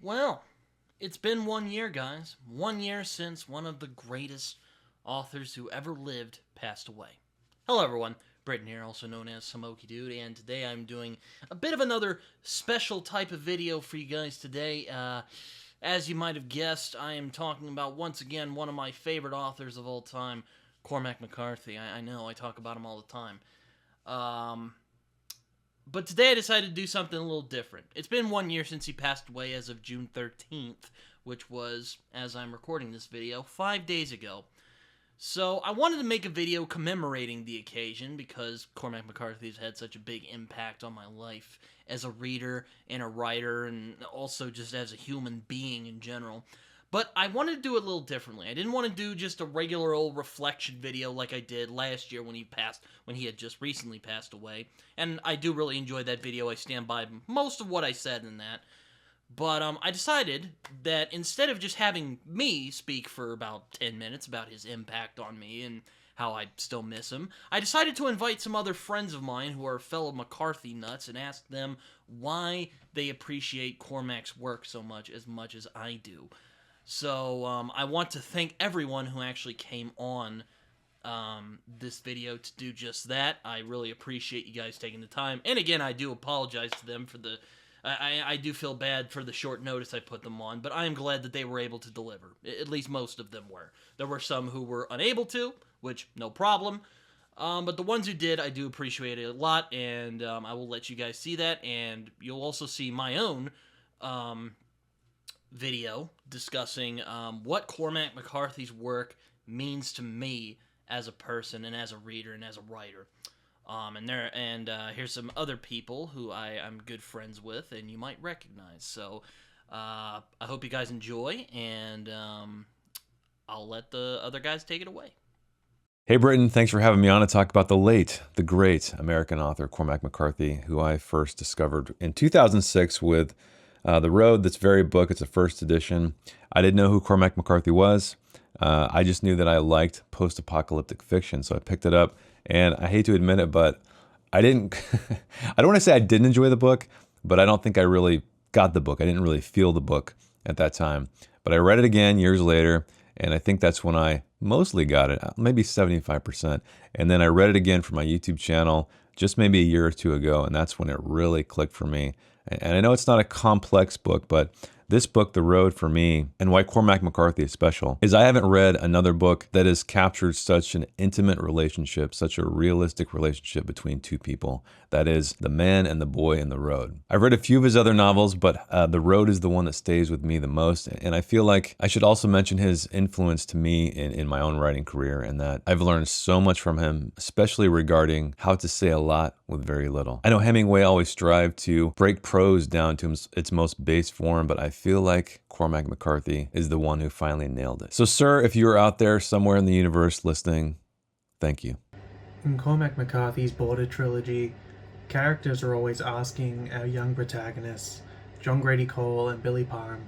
Well, it's been 1 year, guys. 1 year since one of the greatest authors who ever lived passed away. Hello, everyone. Britton here, also known as Smoky Dude, and today I'm doing a bit of another special type of video for you guys today. As you might have guessed, I am talking about, once again, one of my favorite authors of all time, Cormac McCarthy. I know, I talk about him all the time. But today I decided to do something a little different. It's been 1 year since he passed away as of June 13th, which was, as I'm recording this video, 5 days ago. So I wanted to make a video commemorating the occasion because Cormac McCarthy has had such a big impact on my life as a reader and a writer and also just as a human being in general. But I wanted to do it a little differently. I didn't want to do just a regular old reflection video like I did last year when he had just recently passed away. And I do really enjoy that video. I stand by most of what I said in that. But I decided that instead of just having me speak for about 10 minutes about his impact on me and how I still miss him, I decided to invite some other friends of mine who are fellow McCarthy nuts and ask them why they appreciate Cormac's work so much as I do. So I want to thank everyone who actually came on this video to do just that. I really appreciate you guys taking the time. And again, I do apologize to them for the... I do feel bad for the short notice I put them on, but I am glad that they were able to deliver. At least most of them were. There were some who were unable to, which, no problem. But the ones who did, I do appreciate it a lot, and I will let you guys see that. And you'll also see my own video discussing what Cormac McCarthy's work means to me as a person and as a reader and as a writer. Here's some other people who I'm good friends with and you might recognize. So I hope you guys enjoy, and I'll let the other guys take it away. Hey Britton, thanks for having me on to talk about the great American author Cormac McCarthy, who I first discovered in 2006 with The Road, this very book. It's a first edition. I didn't know who Cormac McCarthy was. I just knew that I liked post-apocalyptic fiction, so I picked it up. And I hate to admit it, but I didn't, I don't want to say I didn't enjoy the book, but I don't think I really got the book. I didn't really feel the book at that time. But I read it again years later, and I think that's when I mostly got it, maybe 75%. And then I read it again for my YouTube channel just maybe a year or two ago, and that's when it really clicked for me. And I know it's not a complex book, but this book, The Road, for me, and why Cormac McCarthy is special, is I haven't read another book that has captured such an intimate relationship, such a realistic relationship between two people. That is the man and the boy in The Road. I've read a few of his other novels, but The Road is the one that stays with me the most. And I feel like I should also mention his influence to me in my own writing career, and that I've learned so much from him, especially regarding how to say a lot with very little. I know Hemingway always strived to break prose down to its most base form, but I feel like Cormac McCarthy is the one who finally nailed it. So, sir, if you're out there somewhere in the universe listening, thank you. In Cormac McCarthy's Border trilogy, characters are always asking our young protagonists, John Grady Cole and Billy Parham,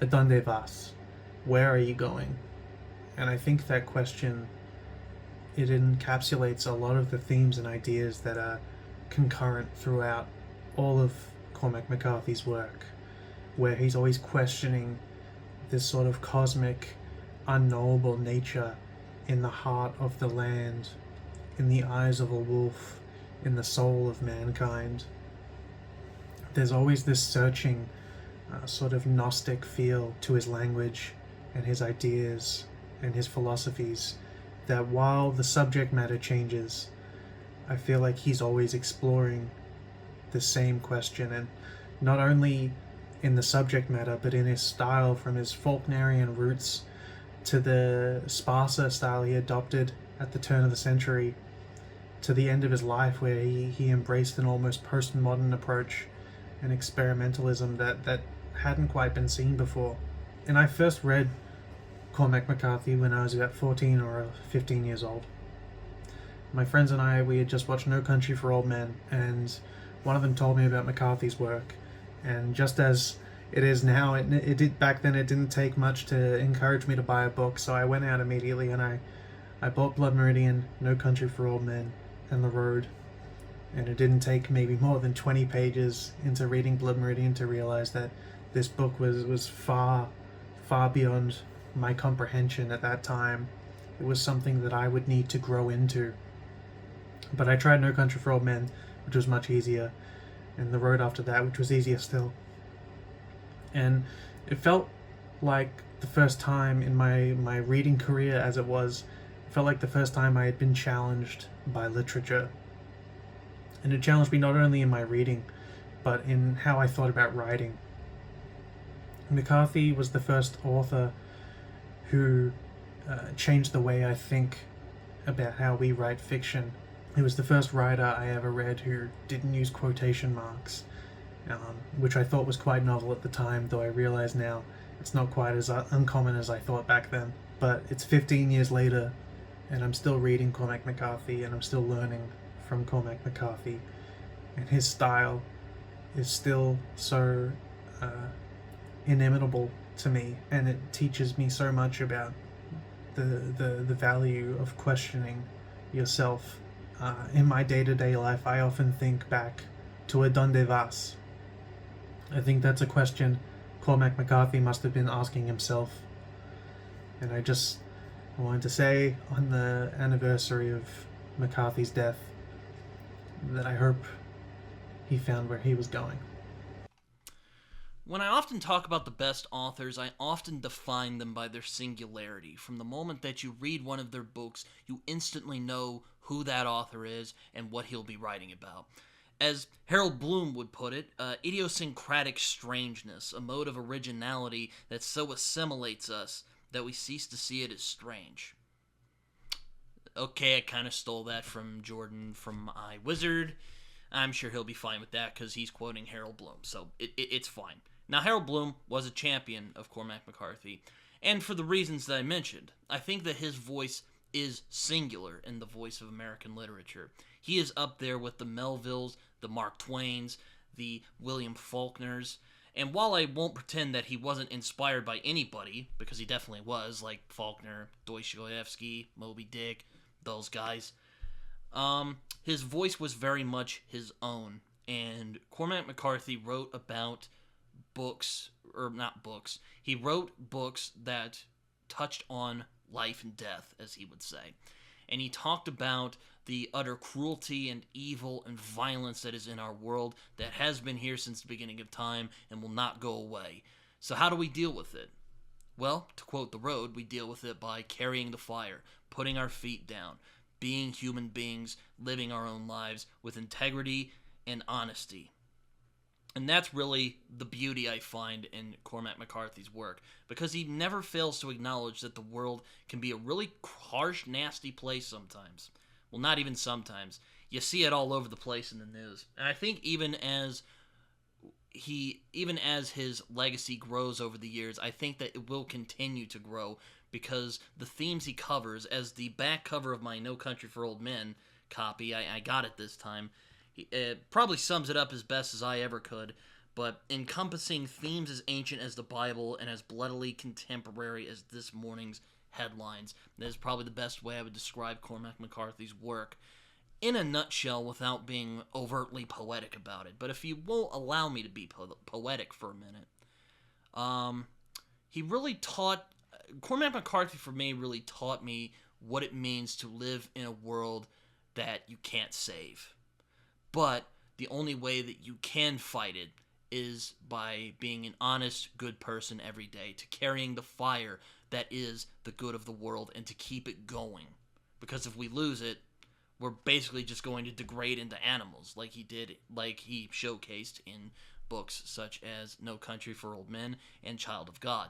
"Adonde vas?" Where are you going? And I think that question, it encapsulates a lot of the themes and ideas that are concurrent throughout all of Cormac McCarthy's work, where he's always questioning this sort of cosmic, unknowable nature in the heart of the land, in the eyes of a wolf, in the soul of mankind. There's always this searching, sort of Gnostic feel to his language and his ideas and his philosophies, that while the subject matter changes, I feel like he's always exploring the same question, and not only in the subject matter, but in his style, from his Faulknerian roots to the sparser style he adopted at the turn of the century, to the end of his life where he embraced an almost postmodern approach and experimentalism that hadn't quite been seen before. And I first read Cormac McCarthy when I was about 14 or 15 years old. My friends and I, we had just watched No Country for Old Men, and one of them told me about McCarthy's work. And just as it is now, it did back then, it didn't take much to encourage me to buy a book, so I went out immediately and I bought Blood Meridian, No Country for Old Men, and The Road. And it didn't take maybe more than 20 pages into reading Blood Meridian to realize that this book was far, far beyond my comprehension at that time. It was something that I would need to grow into. But I tried No Country for Old Men, which was much easier, and The Road after that, which was easier still. And it felt like the first time in my reading career, as it was, it felt like the first time I had been challenged by literature. And it challenged me not only in my reading, but in how I thought about writing. McCarthy was the first author who changed the way I think about how we write fiction. He was the first writer I ever read who didn't use quotation marks, which I thought was quite novel at the time, though I realize now it's not quite as uncommon as I thought back then. But it's 15 years later, and I'm still reading Cormac McCarthy, and I'm still learning from Cormac McCarthy, and his style is still so inimitable to me, and it teaches me so much about the value of questioning yourself. In my day-to-day life, I often think back to a donde vas. I think that's a question Cormac McCarthy must have been asking himself. And I wanted to say, on the anniversary of McCarthy's death, that I hope he found where he was going. When I often talk about the best authors, I often define them by their singularity. From the moment that you read one of their books, you instantly know who that author is and what he'll be writing about. As Harold Bloom would put it, idiosyncratic strangeness, a mode of originality that so assimilates us that we cease to see it as strange. Okay, I kind of stole that from Jordan from iWizard. I'm sure he'll be fine with that because he's quoting Harold Bloom, so it's fine. Now, Harold Bloom was a champion of Cormac McCarthy, and for the reasons that I mentioned. I think that his voice is singular in the voice of American literature. He is up there with the Melvilles, the Mark Twains, the William Faulkners, and while I won't pretend that he wasn't inspired by anybody, because he definitely was, like Faulkner, Dostoevsky, Moby Dick, those guys, his voice was very much his own, and Cormac McCarthy wrote about he wrote books that touched on life and death, as he would say. And he talked about the utter cruelty and evil and violence that is in our world that has been here since the beginning of time and will not go away. So how do we deal with it? Well, to quote The Road, we deal with it by carrying the fire, putting our feet down, being human beings, living our own lives with integrity and honesty. And that's really the beauty I find in Cormac McCarthy's work, because he never fails to acknowledge that the world can be a really harsh, nasty place sometimes. Well, not even sometimes. You see it all over the place in the news. And I think even as his legacy grows over the years, I think that it will continue to grow, because the themes he covers, as the back cover of my No Country for Old Men copy, I got it this time, it probably sums it up as best as I ever could, but encompassing themes as ancient as the Bible and as bloodily contemporary as this morning's headlines. That is probably the best way I would describe Cormac McCarthy's work in a nutshell without being overtly poetic about it. But if you will allow me to be poetic for a minute, Cormac McCarthy for me really taught me what it means to live in a world that you can't save. But the only way that you can fight it is by being an honest, good person every day, to carrying the fire that is the good of the world and to keep it going. Because if we lose it, we're basically just going to degrade into animals, like he showcased in books such as No Country for Old Men and Child of God.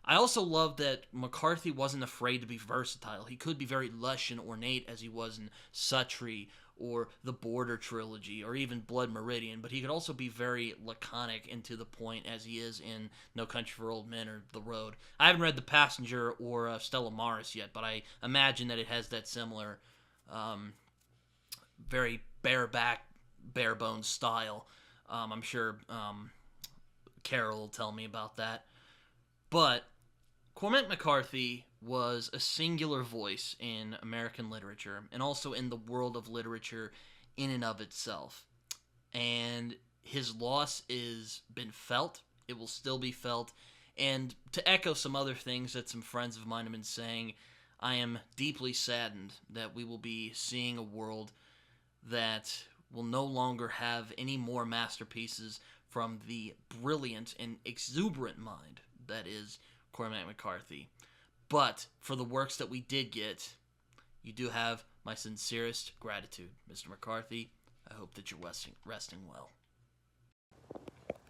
I also love that McCarthy wasn't afraid to be versatile. He could be very lush and ornate, as he was in Suttree or the Border trilogy or even Blood Meridian, but he could also be very laconic and to the point, as he is in No Country for Old Men or The Road. I haven't read The Passenger or Stella Maris yet, but I imagine that it has that similar very bare bones style. I'm sure Carol will tell me about that. But Cormac McCarthy was a singular voice in American literature and also in the world of literature in and of itself. And his loss is been felt. It will still be felt. And to echo some other things that some friends of mine have been saying, I am deeply saddened that we will be seeing a world that will no longer have any more masterpieces from the brilliant and exuberant mind that is Cormac McCarthy. But for the works that we did get, you do have my sincerest gratitude, Mr. McCarthy. I hope that you're resting well.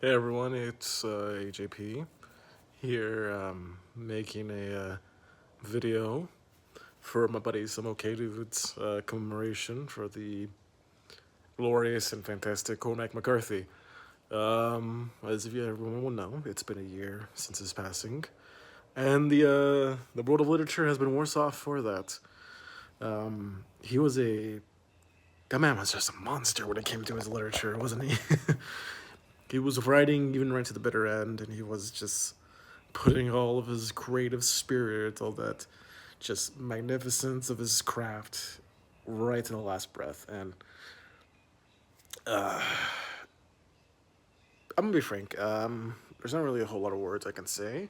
Hey everyone, it's AJP here, making a video for my buddy Some OK Dudes commemoration for the glorious and fantastic Cormac McCarthy. As if everyone will know, it's been a year since his passing, and the world of literature has been worse off for that. He was that man was just a monster when it came to his literature, wasn't he? He was writing even right to the bitter end, and he was just putting all of his creative spirit, all that just magnificence of his craft right to the last breath. And I'm gonna be frank, there's not really a whole lot of words I can say.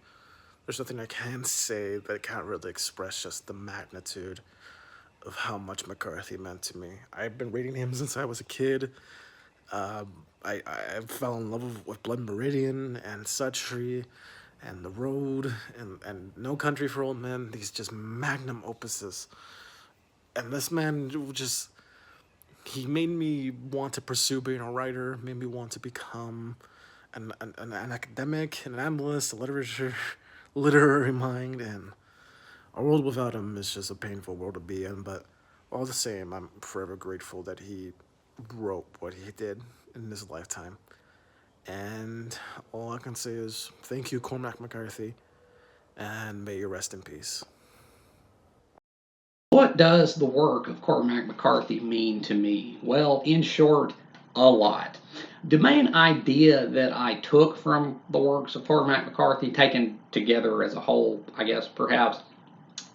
There's nothing I can say that can't really express just the magnitude of how much McCarthy meant to me. I've been reading him since I was a kid. I fell in love with Blood Meridian and Suttree and The Road and No Country for Old Men, these just magnum opuses. And this man he made me want to pursue being a writer, made me want to become an academic, an analyst, a literary mind, and a world without him is just a painful world to be in, but all the same, I'm forever grateful that he wrote what he did in his lifetime. And all I can say is thank you, Cormac McCarthy, and may you rest in peace. What does the work of Cormac McCarthy mean to me? Well, in short, a lot. The main idea that I took from the works of Cormac McCarthy, taken together as a whole, I guess perhaps,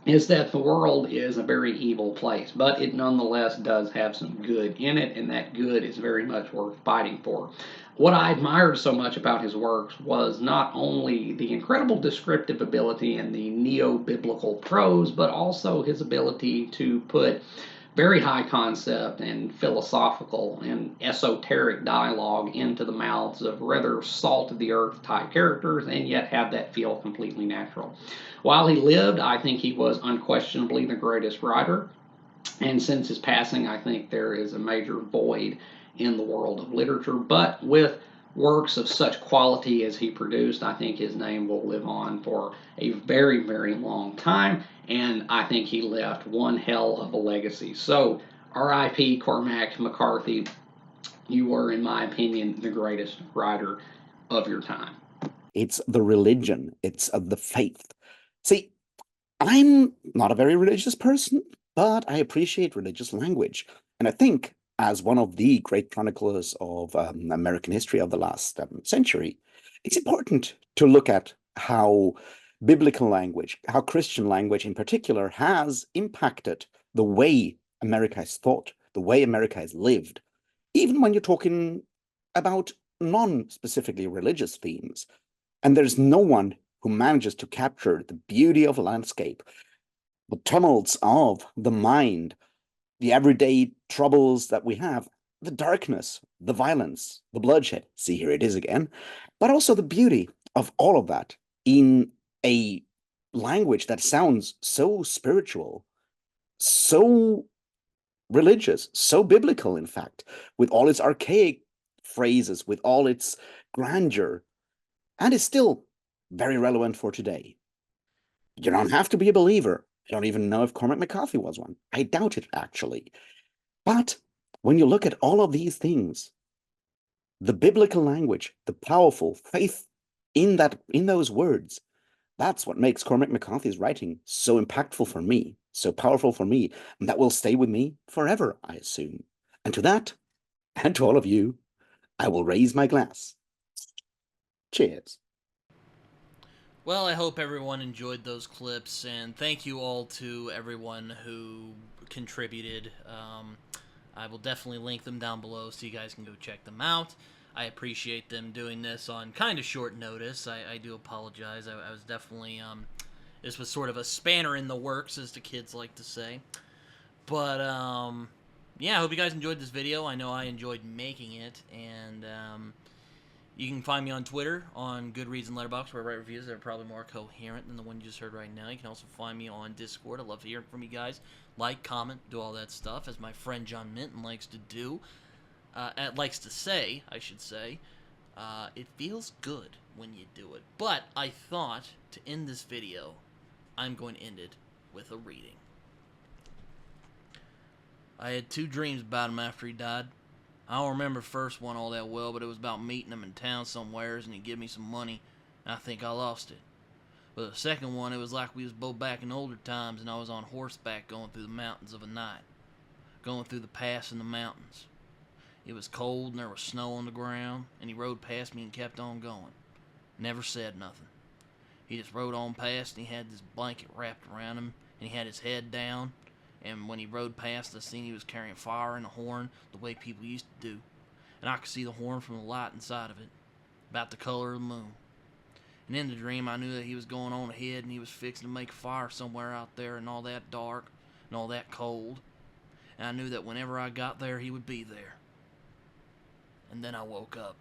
is that the world is a very evil place, but it nonetheless does have some good in it, and that good is very much worth fighting for. What I admired so much about his works was not only the incredible descriptive ability and the neo-biblical prose, but also his ability to put very high concept and philosophical and esoteric dialogue into the mouths of rather salt of the earth type characters and yet have that feel completely natural. While he lived, I think he was unquestionably the greatest writer. And since his passing, I think there is a major void in the world of literature. But with works of such quality as he produced, I think his name will live on for a very, very long time. And I think he left one hell of a legacy. So, R.I.P. Cormac McCarthy, you were, in my opinion, the greatest writer of your time. It's the religion. It's the faith. See, I'm not a very religious person, but I appreciate religious language. And I think, as one of the great chroniclers of American history of the last century, it's important to look at how biblical language, how Christian language in particular, has impacted the way America has thought, the way America has lived, even when you're talking about non-specifically religious themes. And there's no one who manages to capture the beauty of a landscape, the tumults of the mind, the everyday troubles that we have, the darkness, the violence, the bloodshed. See, here it is again. But also the beauty of all of that in a language that sounds so spiritual, so religious, so biblical, in fact, with all its archaic phrases, with all its grandeur, and is still very relevant for today. You don't have to be a believer. I don't even know if Cormac McCarthy was one. I doubt it, actually. But when you look at all of these things, the biblical language, the powerful faith in those words, that's what makes Cormac McCarthy's writing so impactful for me, so powerful for me, and that will stay with me forever, I assume. And to that, and to all of you, I will raise my glass. Cheers. Well, I hope everyone enjoyed those clips, and thank you all to everyone who contributed. I will definitely link them down below so you guys can go check them out. I appreciate them doing this on kind of short notice. I do apologize. I was definitely, this was sort of a spanner in the works, as the kids like to say. But, yeah, I hope you guys enjoyed this video. I know I enjoyed making it, and, you can find me on Twitter, on Goodreads and Letterboxd, where I write reviews that are probably more coherent than the one you just heard right now. You can also find me on Discord. I love hearing from you guys. Like, comment, do all that stuff, as my friend John Minton likes to do. Likes to say, I should say. It feels good when you do it. But I thought, to end this video, I'm going to end it with a reading. I had 2 dreams about him after he died. I don't remember the first one all that well, but it was about meeting him in town somewheres, and he give me some money, and I think I lost it. But the second one, it was like we was both back in older times, and I was on horseback going through the mountains of a night. Going through the pass in the mountains. It was cold, and there was snow on the ground, and he rode past me and kept on going. Never said nothing. He just rode on past, and he had this blanket wrapped around him, and he had his head down. And when he rode past, I seen he was carrying fire in a horn, the way people used to do. And I could see the horn from the light inside of it, about the color of the moon. And in the dream, I knew that he was going on ahead, and he was fixing to make a fire somewhere out there, and all that dark, and all that cold. And I knew that whenever I got there, he would be there. And then I woke up.